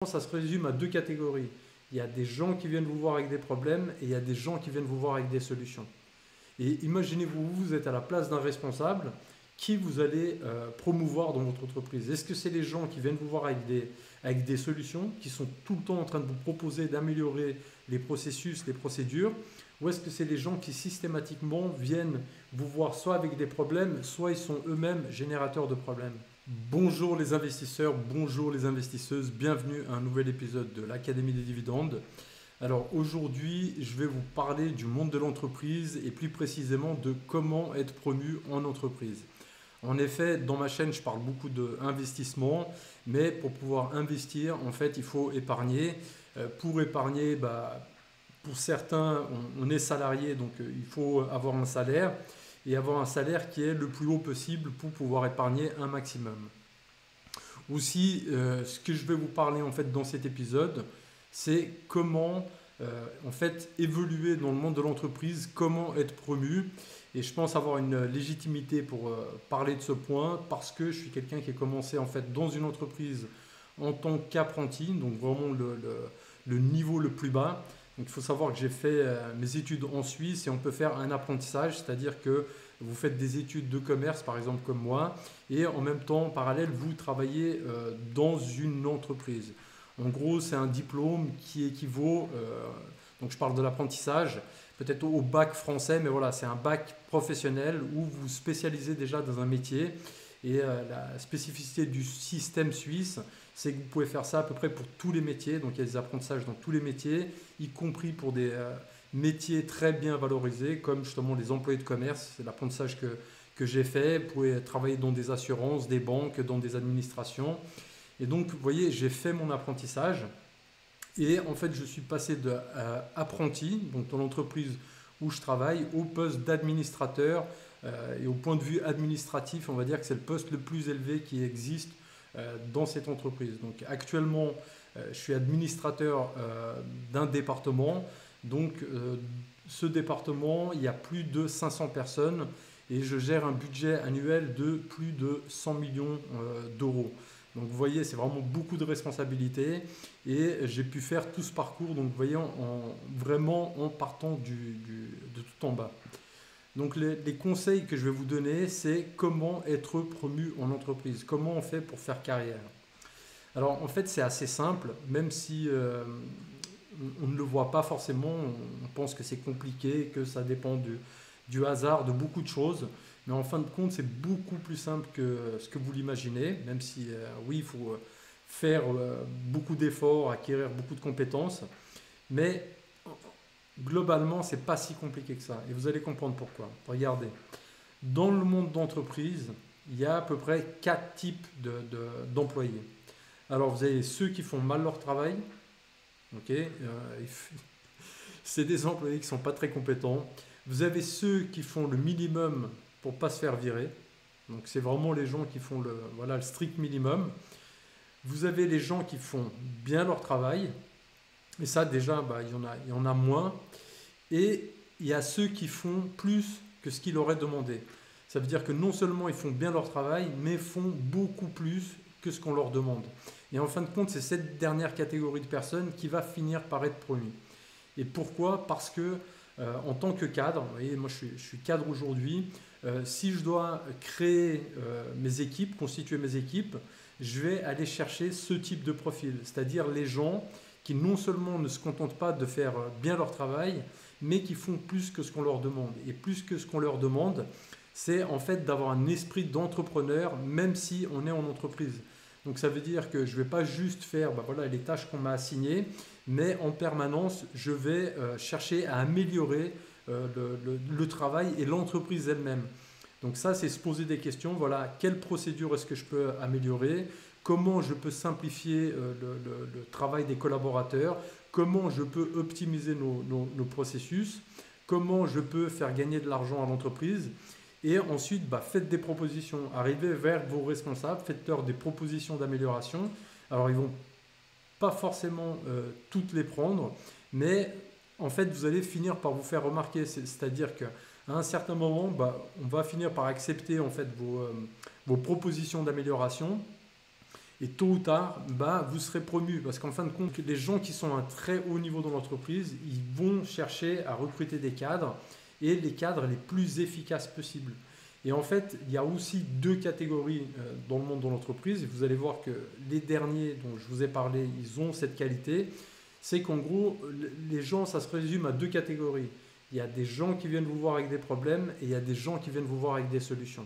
Ça se résume à deux catégories. Il y a des gens qui viennent vous voir avec des problèmes et il y a des gens qui viennent vous voir avec des solutions. Et imaginez-vous, vous êtes à la place d'un responsable qui vous allez promouvoir dans votre entreprise. Est-ce que c'est les gens qui viennent vous voir avec des solutions, qui sont tout le temps en train de vous proposer d'améliorer les processus, les procédures, ou est-ce que c'est les gens qui systématiquement viennent vous voir soit avec des problèmes, soit ils sont eux-mêmes générateurs de problèmes? Bonjour les investisseurs, bonjour les investisseuses, bienvenue à un nouvel épisode de l'Académie des dividendes. Alors aujourd'hui, je vais vous parler du monde de l'entreprise et plus précisément de comment être promu en entreprise. En effet, dans ma chaîne, je parle beaucoup d'investissement, mais pour pouvoir investir, en fait, il faut épargner. Pour épargner, pour certains, on est salarié, donc il faut avoir un salaire et avoir un salaire qui est le plus haut possible pour pouvoir épargner un maximum. Aussi, ce que je vais vous parler en fait dans cet épisode, c'est comment en fait évoluer dans le monde de l'entreprise, comment être promu. Et je pense avoir une légitimité pour parler de ce point parce que je suis quelqu'un qui a commencé en fait dans une entreprise en tant qu'apprenti, donc vraiment le niveau le plus bas. Donc il faut savoir que j'ai fait mes études en Suisse et on peut faire un apprentissage, c'est-à-dire que vous faites des études de commerce par exemple comme moi et en même temps en parallèle vous travaillez dans une entreprise. En gros c'est un diplôme qui équivaut, donc je parle de l'apprentissage, peut-être au bac français, mais voilà c'est un bac professionnel où vous spécialisez déjà dans un métier. Et la spécificité du système suisse, c'est que vous pouvez faire ça à peu près pour tous les métiers. Donc il y a des apprentissages dans tous les métiers, y compris pour des métiers très bien valorisés, comme justement les employés de commerce. C'est l'apprentissage que j'ai fait. Vous pouvez travailler dans des assurances, des banques, dans des administrations. Et donc, vous voyez, j'ai fait mon apprentissage. Et en fait, je suis passé d'apprenti, donc dans l'entreprise où je travaille, au poste d'administrateur. Et au point de vue administratif, on va dire que c'est le poste le plus élevé qui existe dans cette entreprise. Donc actuellement, je suis administrateur d'un département. Donc ce département, il y a plus de 500 personnes et je gère un budget annuel de plus de 100 millions d'euros. Donc vous voyez, c'est vraiment beaucoup de responsabilités et j'ai pu faire tout ce parcours, donc vous voyez, vraiment en partant de tout en bas. Donc les conseils que je vais vous donner, c'est comment être promu en entreprise, comment on fait pour faire carrière. Alors en fait c'est assez simple, même si on ne le voit pas forcément, on pense que c'est compliqué, que ça dépend du hasard, de beaucoup de choses. Mais en fin de compte, c'est beaucoup plus simple que ce que vous l'imaginez, même si oui, il faut faire beaucoup d'efforts, acquérir beaucoup de compétences. Mais globalement, c'est pas si compliqué que ça. Et vous allez comprendre pourquoi. Regardez, dans le monde d'entreprise, il y a à peu près 4 types d'employés. Alors, vous avez ceux qui font mal leur travail. Ok, c'est des employés qui ne sont pas très compétents. Vous avez ceux qui font le minimum pour ne pas se faire virer. Donc, c'est vraiment les gens qui font le strict minimum. Vous avez les gens qui font bien leur travail. Et ça, déjà, il y en a moins. Et il y a ceux qui font plus que ce qu'il aurait demandé. Ça veut dire que non seulement ils font bien leur travail, mais font beaucoup plus que ce qu'on leur demande. Et en fin de compte, c'est cette dernière catégorie de personnes qui va finir par être promue. Et pourquoi? Parce que en tant que cadre, vous voyez, moi je suis cadre aujourd'hui, si je dois créer mes équipes, constituer mes équipes, je vais aller chercher ce type de profil, c'est-à-dire les gens qui non seulement ne se contentent pas de faire bien leur travail, mais qui font plus que ce qu'on leur demande. Et plus que ce qu'on leur demande, c'est en fait d'avoir un esprit d'entrepreneur, même si on est en entreprise. Donc ça veut dire que je ne vais pas juste faire les tâches qu'on m'a assignées, mais en permanence, je vais chercher à améliorer le travail et l'entreprise elle-même. Donc ça, c'est se poser des questions. Voilà, quelle procédure est-ce que je peux améliorer? Comment je peux simplifier le travail des collaborateurs? Comment je peux optimiser nos processus? Comment je peux faire gagner de l'argent à l'entreprise? Et ensuite, faites des propositions. Arrivez vers vos responsables, faites-leur des propositions d'amélioration. Alors, ils ne vont pas forcément toutes les prendre, mais en fait, vous allez finir par vous faire remarquer. C'est-à-dire qu'à un certain moment, on va finir par accepter en fait vos propositions d'amélioration. Et tôt ou tard, bah, vous serez promu. Parce qu'en fin de compte, les gens qui sont à un très haut niveau dans l'entreprise, ils vont chercher à recruter des cadres et les cadres les plus efficaces possibles. Et en fait, il y a aussi deux catégories dans le monde de l'entreprise. Et vous allez voir que les derniers dont je vous ai parlé, ils ont cette qualité. C'est qu'en gros, les gens, ça se résume à deux catégories. Il y a des gens qui viennent vous voir avec des problèmes et il y a des gens qui viennent vous voir avec des solutions.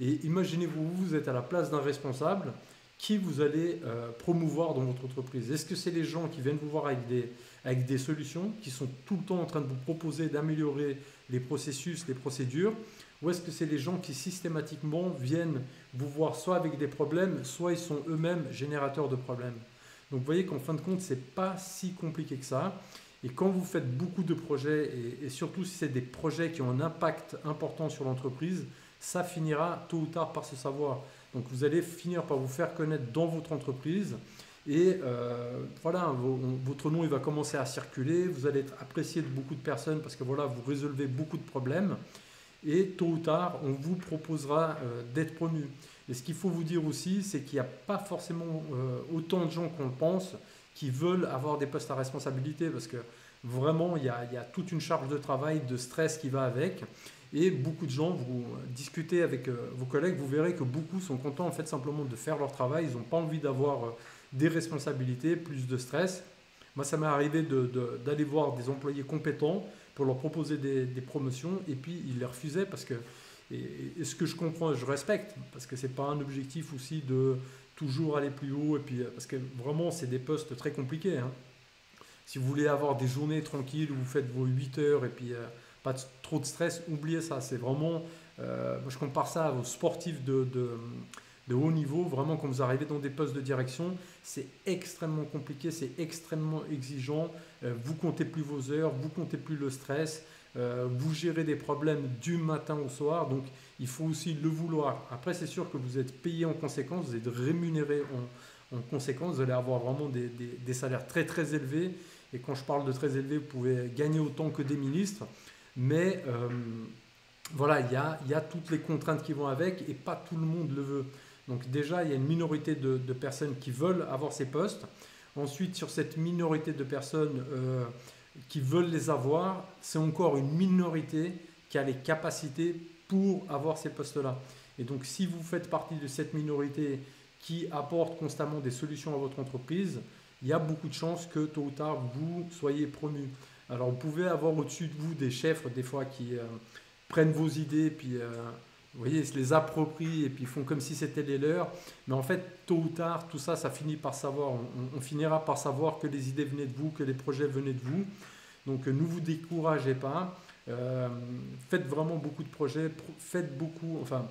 Et imaginez-vous, vous êtes à la place d'un responsable qui vous allez promouvoir dans votre entreprise. Est-ce que c'est les gens qui viennent vous voir avec des solutions, qui sont tout le temps en train de vous proposer d'améliorer les processus, les procédures, ou est-ce que c'est les gens qui systématiquement viennent vous voir soit avec des problèmes, soit ils sont eux-mêmes générateurs de problèmes. Donc vous voyez qu'en fin de compte, ce n'est pas si compliqué que ça. Et quand vous faites beaucoup de projets, et surtout si c'est des projets qui ont un impact important sur l'entreprise, ça finira tôt ou tard par se savoir. Donc vous allez finir par vous faire connaître dans votre entreprise et voilà, votre nom il va commencer à circuler, vous allez être apprécié de beaucoup de personnes parce que voilà, vous résolvez beaucoup de problèmes et tôt ou tard on vous proposera d'être promu. Et ce qu'il faut vous dire aussi, c'est qu'il n'y a pas forcément autant de gens qu'on le pense qui veulent avoir des postes à responsabilité parce que vraiment il y a toute une charge de travail, de stress qui va avec. Et beaucoup de gens, vous discutez avec vos collègues, vous verrez que beaucoup sont contents en fait simplement de faire leur travail. Ils n'ont pas envie d'avoir des responsabilités, plus de stress. Moi, ça m'est arrivé d'aller voir des employés compétents pour leur proposer des promotions et puis ils les refusaient parce que, et ce que je comprends, je respecte, parce que ce n'est pas un objectif aussi de toujours aller plus haut, et puis, parce que vraiment, c'est des postes très compliqués. Hein. Si vous voulez avoir des journées tranquilles où vous faites vos 8 heures et puis pas trop de stress, oubliez ça. C'est vraiment, moi je compare ça aux sportifs de haut niveau. Vraiment, quand vous arrivez dans des postes de direction, c'est extrêmement compliqué, c'est extrêmement exigeant. Vous comptez plus vos heures, vous comptez plus le stress, vous gérez des problèmes du matin au soir. Donc, il faut aussi le vouloir. Après, c'est sûr que vous êtes payé en conséquence, vous êtes rémunéré en conséquence. Vous allez avoir vraiment des salaires très très élevés. Et quand je parle de très élevés, vous pouvez gagner autant que des ministres. Mais voilà, il y a toutes les contraintes qui vont avec et pas tout le monde le veut. Donc déjà, il y a une minorité de personnes qui veulent avoir ces postes. Ensuite, sur cette minorité de personnes qui veulent les avoir, c'est encore une minorité qui a les capacités pour avoir ces postes-là. Et donc, si vous faites partie de cette minorité qui apporte constamment des solutions à votre entreprise, il y a beaucoup de chances que tôt ou tard, vous soyez promu. Alors, vous pouvez avoir au-dessus de vous des chefs, des fois, qui prennent vos idées, puis vous voyez, ils se les approprient et puis font comme si c'était les leurs. Mais en fait, tôt ou tard, tout ça, ça finit par savoir. On finira par savoir que les idées venaient de vous, que les projets venaient de vous. Donc, ne vous découragez pas. Faites vraiment beaucoup de projets,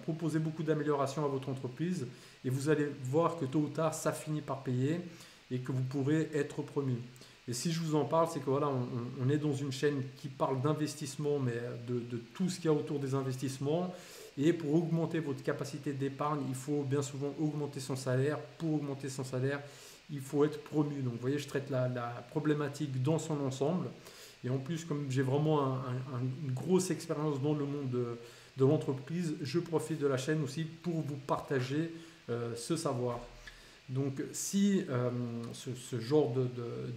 proposez beaucoup d'améliorations à votre entreprise et vous allez voir que tôt ou tard, ça finit par payer et que vous pourrez être promu. Et si je vous en parle, c'est que voilà, on est dans une chaîne qui parle d'investissement, mais de tout ce qu'il y a autour des investissements. Et pour augmenter votre capacité d'épargne, il faut bien souvent augmenter son salaire. Pour augmenter son salaire, il faut être promu. Donc vous voyez, je traite la problématique dans son ensemble. Et en plus, comme j'ai vraiment une grosse expérience dans le monde de l'entreprise, je profite de la chaîne aussi pour vous partager ce savoir. Donc si ce genre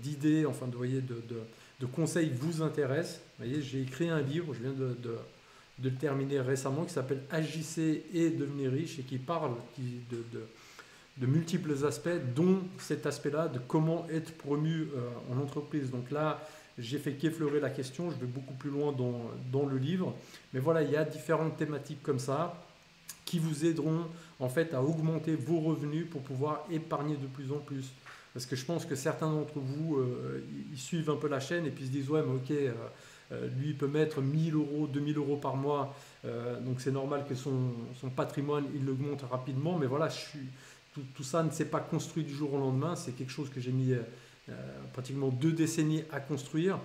d'idées, enfin de conseils vous intéresse, vous voyez, j'ai écrit un livre, je viens de le terminer récemment, qui s'appelle Agissez et devenez riche et qui parle de multiples aspects, dont cet aspect-là de comment être promu en entreprise. Donc là, j'ai fait qu'effleurer la question, je vais beaucoup plus loin dans le livre. Mais voilà, il y a différentes thématiques comme ça qui vous aideront en fait à augmenter vos revenus pour pouvoir épargner de plus en plus. Parce que je pense que certains d'entre vous, ils suivent un peu la chaîne et puis se disent « Ouais, mais ok, lui il peut mettre 1000 euros, 2000 euros par mois, donc c'est normal que son patrimoine, il augmente rapidement. » Mais voilà, tout ça ne s'est pas construit du jour au lendemain. C'est quelque chose que j'ai mis pratiquement 2 décennies à construire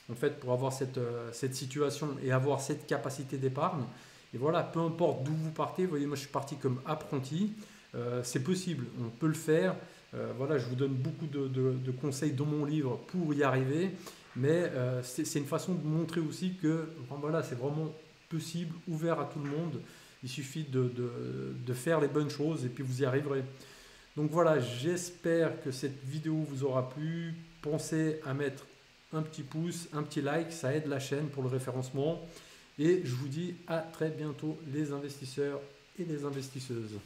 en fait, pour avoir cette situation et avoir cette capacité d'épargne. Et voilà, peu importe d'où vous partez, vous voyez, moi je suis parti comme apprenti, c'est possible, on peut le faire. Voilà, je vous donne beaucoup de conseils dans mon livre pour y arriver, mais c'est une façon de montrer aussi que voilà, c'est vraiment possible, ouvert à tout le monde. Il suffit de faire les bonnes choses et puis vous y arriverez. Donc voilà, j'espère que cette vidéo vous aura plu. Pensez à mettre un petit pouce, un petit like, ça aide la chaîne pour le référencement. Et je vous dis à très bientôt les investisseurs et les investisseuses.